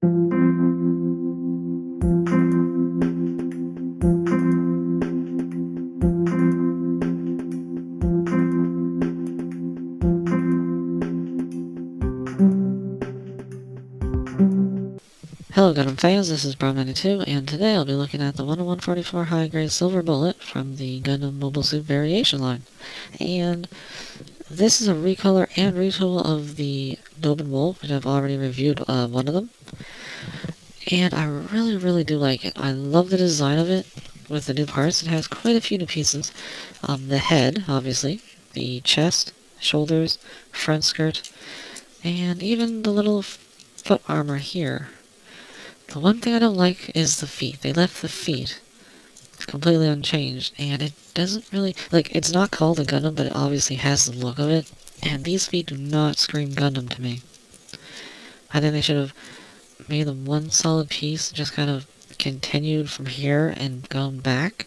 Hello Gundam fans, this is Brom92, and today I'll be looking at the 10144 high-grade silver bullet from the Gundam Mobile Suit Variation line. And this is a recolor and retool of the Doven Wolf, which I've already reviewed one of them. And I really do like it. I love the design of it with the new parts. It has quite a few new pieces. The head, obviously, the chest, shoulders, front skirt, and even the little foot armor here. The one thing I don't like is the feet. They left the feet completely unchanged, and it doesn't really... Like, it's not called a Gundam, but it obviously has the look of it, and these feet do not scream Gundam to me. I think they should have made them one solid piece, just kind of continued from here and gone back,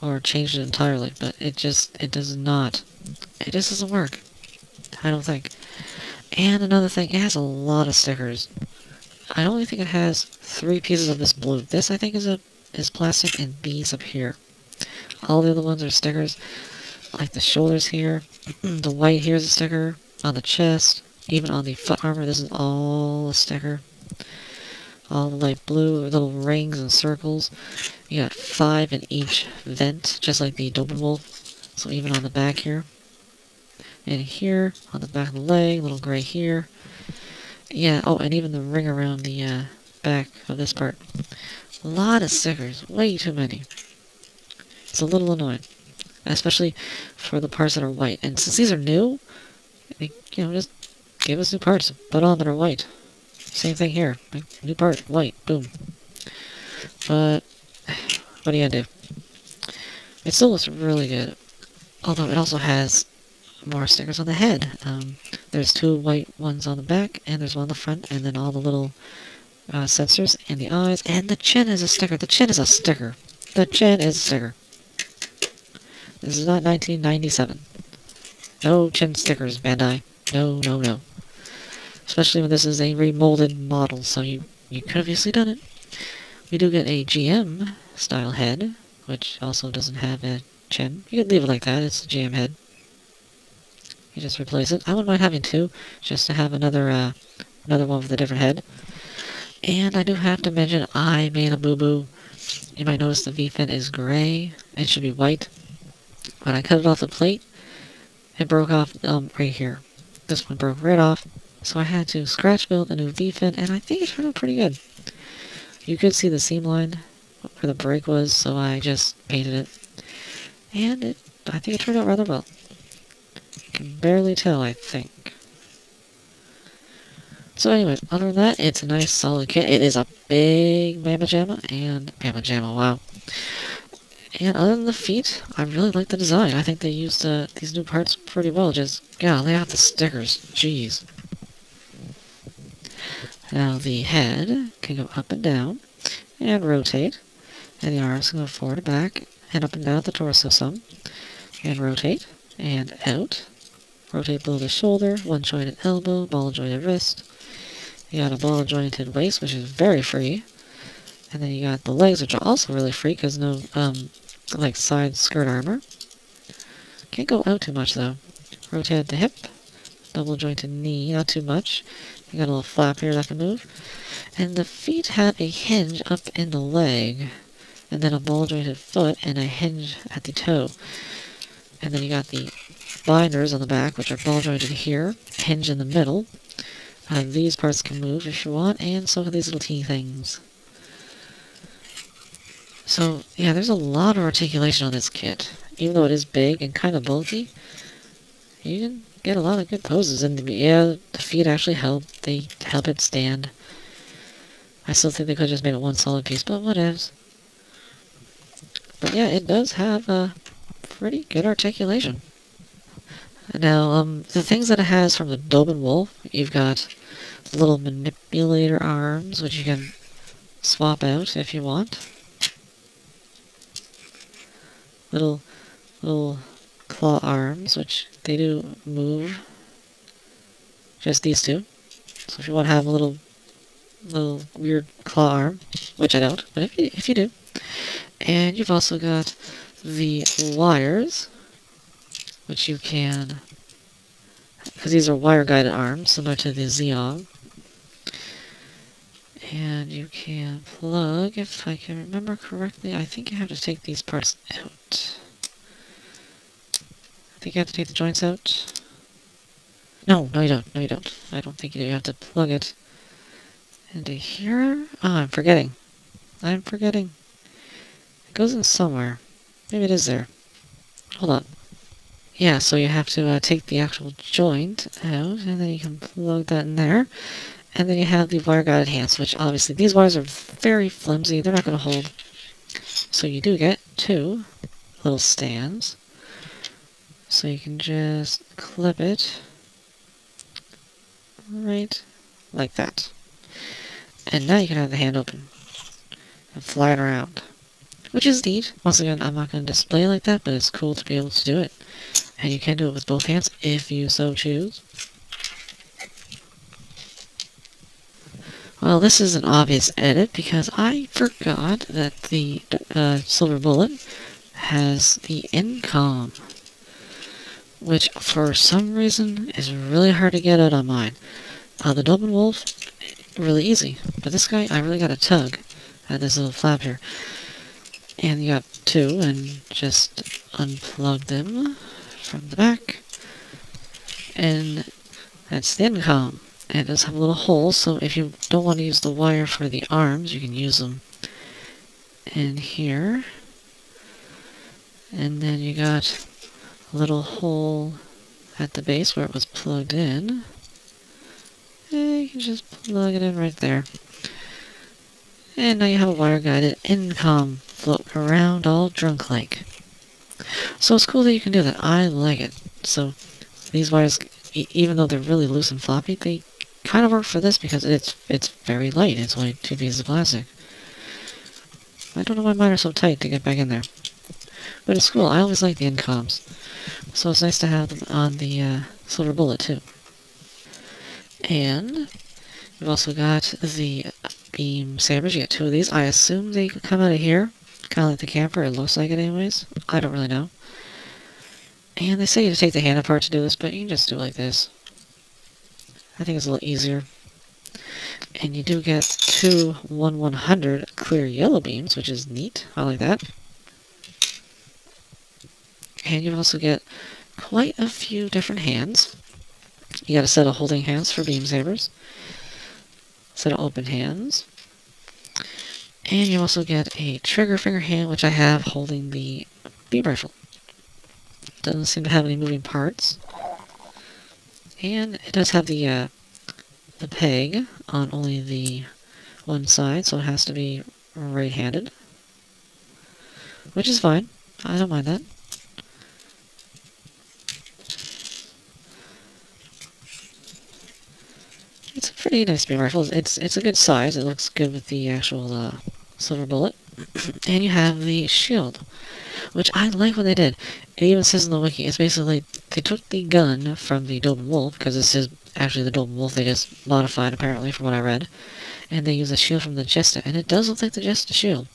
or changed it entirely, but it just doesn't work. I don't think. And another thing, it has a lot of stickers. I only think it has 3 pieces of this blue. This, I think, is plastic, and these up here. All the other ones are stickers, like the shoulders here. The white here is a sticker, on the chest, even on the foot armor, this is all a sticker. All the light blue, little rings and circles. You got 5 in each vent, just like the Doven Wolf. So even on the back here. And here, on the back of the leg, little gray here. Yeah, oh, and even the ring around the back of this part. A lot of stickers, way too many. It's a little annoying, especially for the parts that are white. And since these are new, just give us new parts, put on that are white. Same thing here, new part, white, boom. But, what are you gonna do? It still looks really good, although it also has more stickers on the head. There's 2 white ones on the back, and there's one on the front, and then all the little sensors, and the eyes, and the chin is a sticker. The chin is a sticker. The chin is a sticker. This is not 1997. No chin stickers, Bandai. No. Especially when this is a remolded model, so you could have easily done it. We do get a GM style head, which also doesn't have a chin. You could leave it like that, it's a GM head. You just replace it. I wouldn't mind having 2, just to have another one with a different head. And I do have to mention, I made a boo-boo. You might notice the V-fin is gray. It should be white. When I cut it off the plate, it broke off right here. This one broke right off. So I had to scratch build a new V-fin, and I think it turned out pretty good. You could see the seam line where the break was, so I just painted it. And I think it turned out rather well. Can barely tell, I think. So anyway, other than that, it's a nice solid kit. It is a big Mamma Jamma, wow. And other than the feet, I really like the design. I think they used these new parts pretty well. Just, yeah, lay out the stickers. Jeez. Now the head can go up and down, and rotate. And the arms can go forward and back, and up and down the torso some. And rotate, and out. Rotate below the shoulder, one-jointed elbow, ball-jointed wrist. You got a ball-jointed waist, which is very free. And then you got the legs, which are also really free, because no, like, side skirt armor. Can't go out too much, though. Rotate at the hip. Double-jointed knee, not too much. You got a little flap here that can move. And the feet have a hinge up in the leg. And then a ball-jointed foot, and a hinge at the toe. And then you got the binders on the back, which are ball jointed here, hinge in the middle. These parts can move if you want, and so can these little teeny things. So, yeah, there's a lot of articulation on this kit. Even though it is big and kind of bulky, you can get a lot of good poses. And yeah, the feet actually help. They help it stand. I still think they could have just made it one solid piece, but whatevs. But yeah, it does have a pretty good articulation. Now, the things that it has from the Doven Wolf, you've got little manipulator arms, which you can swap out if you want. Little claw arms, which they do move. Just these 2. So if you want to have a little little weird claw arm, which I don't, but if you do. And you've also got the wires, which you can, because these are wire-guided arms, similar to the Zeong. And you can plug, if I can remember correctly, I think you have to take these parts out. I think you have to take the joints out. No, you don't. No, you don't. I don't think you do. You have to plug it into here. Oh, I'm forgetting. It goes in somewhere. Maybe it is there. Hold on. Yeah, so you have to take the actual joint out, and then you can plug that in there. And then you have the wire-guided hands, which obviously these wires are very flimsy. They're not going to hold. So you do get two little stands. So you can just clip it right like that. And now you can have the hand open and fly it around, which is neat. Once again, I'm not going to display it like that, but it's cool to be able to do it. And you can do it with both hands if you so choose. Well, this is an obvious edit because I forgot that the Silver Bullet has the income, which for some reason is really hard to get out on mine. The Doven Wolf, really easy, but this guy, I really got to tug at this little flap here. And you got two, and just unplug them from the back, and that's the income. And it does have a little hole, so if you don't want to use the wire for the arms, you can use them in here. And then you got a little hole at the base where it was plugged in. And you can just plug it in right there. And now you have a wire-guided income float around all drunk-like. So it's cool that you can do that. I like it. So these wires, even though they're really loose and floppy, they kind of work for this because it's very light. It's only 2 pieces of plastic. I don't know why mine are so tight to get back in there. But it's cool. I always like the incoms. So it's nice to have them on the Silver Bullet too. And we've also got the beam sabers. You get 2 of these. I assume they come out of here. Kind of like the camper. It looks like it anyways. I don't really know. And they say you to take the hand apart to do this, but you can just do it like this. I think it's a little easier. And you do get 2 1/100 clear yellow beams, which is neat. I like that. And you also get quite a few different hands. You got a set of holding hands for beam sabers, set of open hands, and you also get a trigger finger hand, which I have holding the beam rifle. Doesn't seem to have any moving parts. And it does have the peg on only the one side, so it has to be right-handed. Which is fine. I don't mind that. It's a pretty nice beam rifle. It's a good size. It looks good with the actual Silver Bullet. And you have the shield, which I like what they did. It even says in the wiki, it's basically, they took the gun from the Doven Wolf, because this is actually the Doven Wolf they just modified, apparently, from what I read, and they use a shield from the Jesta, and it does look like the Jesta shield.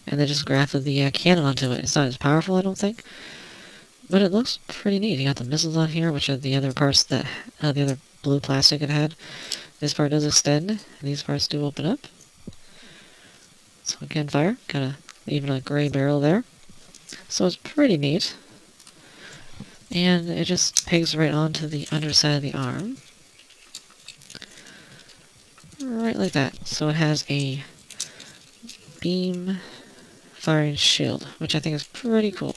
And they just grafted the cannon onto it. It's not as powerful, I don't think, but it looks pretty neat. You got the missiles on here, which are the other parts that, the other blue plastic it had. This part does extend, and these parts do open up. So again, fire, got even a gray barrel there. So it's pretty neat. And it just pegs right onto the underside of the arm. Right like that. So it has a beam firing shield, which I think is pretty cool.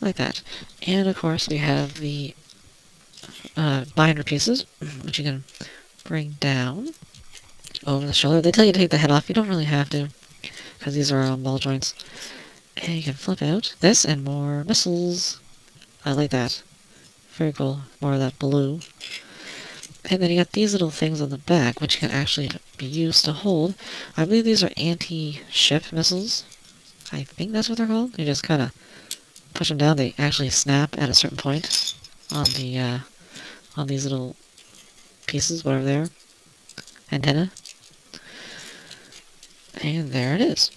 Like that. And of course we have the binder pieces, which you can bring down over the shoulder. They tell you to take the head off. You don't really have to, because these are ball joints. And you can flip out this and more missiles. I like that. Very cool. More of that blue. And then you got these little things on the back, which can actually be used to hold. I believe these are anti-ship missiles. I think that's what they're called. You just kind of push them down. They actually snap at a certain point on the on these little pieces, whatever they are. Antenna. And there it is.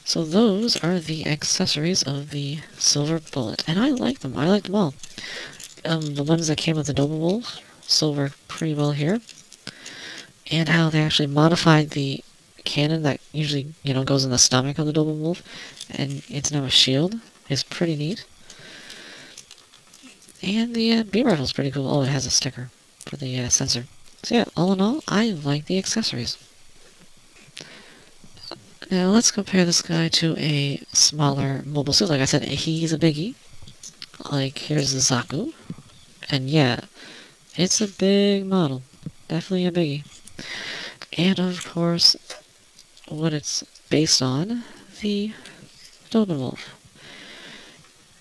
So those are the accessories of the Silver Bullet, and I like them. I like them all. The ones that came with the Doven Wolf silver pretty well here, and how they actually modified the cannon that usually, goes in the stomach of the Doven Wolf, and it's now a shield, is pretty neat. And the beam rifle's pretty cool. Oh, it has a sticker for the sensor. So yeah, all in all, I like the accessories. Now let's compare this guy to a smaller mobile suit. Like I said, he's a biggie. Like, here's the Zaku. And yeah, it's a big model. Definitely a biggie. And of course, what it's based on, the Doven Wolf.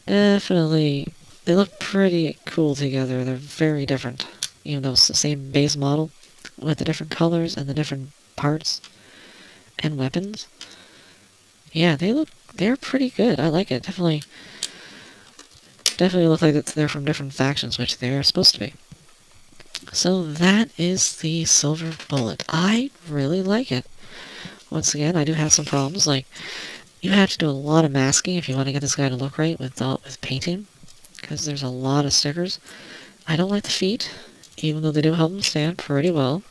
Definitely, they look pretty cool together. They're very different. Even though it's the same base model, with the different colors and the different parts and weapons. Yeah, they're pretty good. I like it. Definitely look like they're from different factions, which they're supposed to be. So that is the Silver Bullet. I really like it. Once again, I do have some problems, like, you have to do a lot of masking if you want to get this guy to look right with painting, because there's a lot of stickers. I don't like the feet, even though they do help him stand pretty well.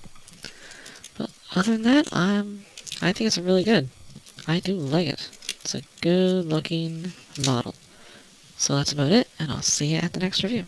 But other than that, I think it's really good. I do like it. It's a good looking model. So that's about it, and I'll see you at the next review.